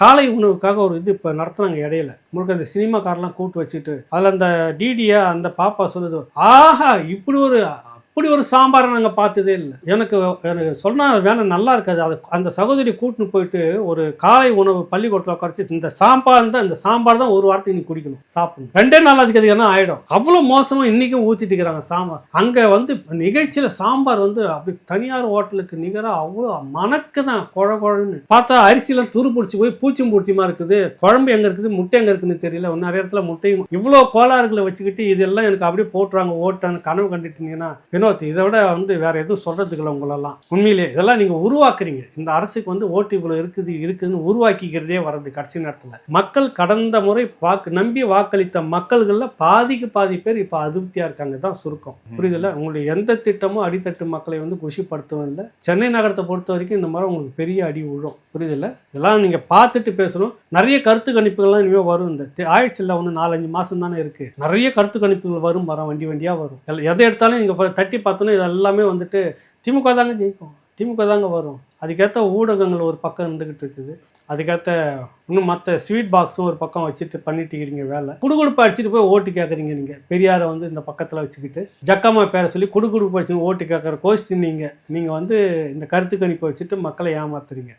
காலை உணவுக்காக ஒரு இது இப்போ நடத்துனாங்க இடையில முழுக்க இந்த சினிமாக்காரெல்லாம் கூப்பிட்டு வச்சுட்டு அதில் அந்த டிடியை அந்த பாப்பா சொல்லுது, ஆஹா இப்படி ஒரு சாம்பாரை நாங்கள் பார்த்ததே இல்லை. எனக்கு சொன்னால் வேணும் நல்லா இருக்காது. அது அந்த சகோதரி கூட்டின்னு போயிட்டு ஒரு காலை உணவு பள்ளிக்கூடத்தில் உட்காரிச்சு இந்த சாம்பார் தான் ஒரு வாரத்துக்கு நீ குடிக்கணும், சாப்பிடணும். 2 நாள் அதுக்கு அதிகம்னா ஆகிடும். அவ்வளோ மோசமாக இன்றைக்கும் ஊற்றிட்டு இருக்கிறாங்க சாம்பார். அங்கே வந்து நிகழ்ச்சியில் சாம்பார் வந்து அப்படி தனியார் ஹோட்டலுக்கு நிகராக அவ்வளோ மணக்கு தான் குழன்னு பார்த்தா அரிசியெல்லாம் துரு பிடிச்சி போய் பூச்சிமா இருக்குது. குழம்பு எங்கே இருக்குது, முட்டை எங்கே இருக்குதுன்னு தெரியல. நிறைய இடத்துல முட்டையும் இவ்வளோ கோளாறுகளை வச்சுக்கிட்டு இதெல்லாம் எனக்கு அப்படியே போட்டுறாங்க. ஓட்டான்னு கனவு கண்டுட்டீங்கன்னா இதை விட வந்து வேற எதுவும் சொல்றதுக்கு இல்லை. உங்களெல்லாம் உண்மையிலே இதெல்லாம் நீங்க உருவாக்குறீங்க. இந்த அரசுக்கு வந்து ஓட்டு இவ்வளவு இருக்குதுன்னு உருவாக்கிக்கிறதே வர்றது கடைசி நேரத்தில். மக்கள் கடந்த முறை நம்பி வாக்களித்த மக்கள்கள்ல பாதிக்கு பாதி பேர் இப்ப அதிருப்தியா இருக்காங்க தான் சுருக்கம். புரியுதுல்ல? உங்களுடைய எந்த திட்டமும் அடித்தட்டு மக்களை வந்து குஷிப்படுத்தவும் இல்லை. சென்னை நகரத்தை பொறுத்த வரைக்கும் இந்த மாதிரி உங்களுக்கு பெரிய அடி விழும். புரியுதுல்ல? இதெல்லாம் நீங்க பார்த்துட்டு பேசணும். நிறைய கருத்து கணிப்புகள்லாம் இனிமே வரும். இந்த ஆயிடுச்சு இல்லை, ஒன்று 4-5 மாசம் தானே இருக்கு. நிறைய கருத்து கணிப்புகள் வரும். வண்டியா வரும். எதை எடுத்தாலும் நீங்க தட்டி பார்த்தோன்னா இது எல்லாமே வந்துட்டு திமுக தாங்க ஜெயிக்கும், திமுக தாங்க வரும். அதுக்கேற்ற ஊடகங்கள் ஒரு பக்கம் இருந்துகிட்டு இருக்குது. அதுக்கேற்ற இன்னும் மற்ற ஸ்வீட் பாக்ஸும் ஒரு பக்கம் வச்சுட்டு பண்ணிட்டு இருக்கிறீங்க வேலை. குடுகுடுப்பு அடிச்சுட்டு போய் ஓட்டு கேட்குறீங்க. நீங்கள் பெரியாரை வந்து இந்த பக்கத்தில் வச்சுக்கிட்டு ஜக்கம்மா பேரை சொல்லி குடுகுடுப்பு அடிச்சு ஓட்டு கேட்குற கோஷ்டி நீங்கள் வந்து இந்த கருத்து கணிப்பை வச்சுட்டு மக்களை ஏமாத்துறீங்க.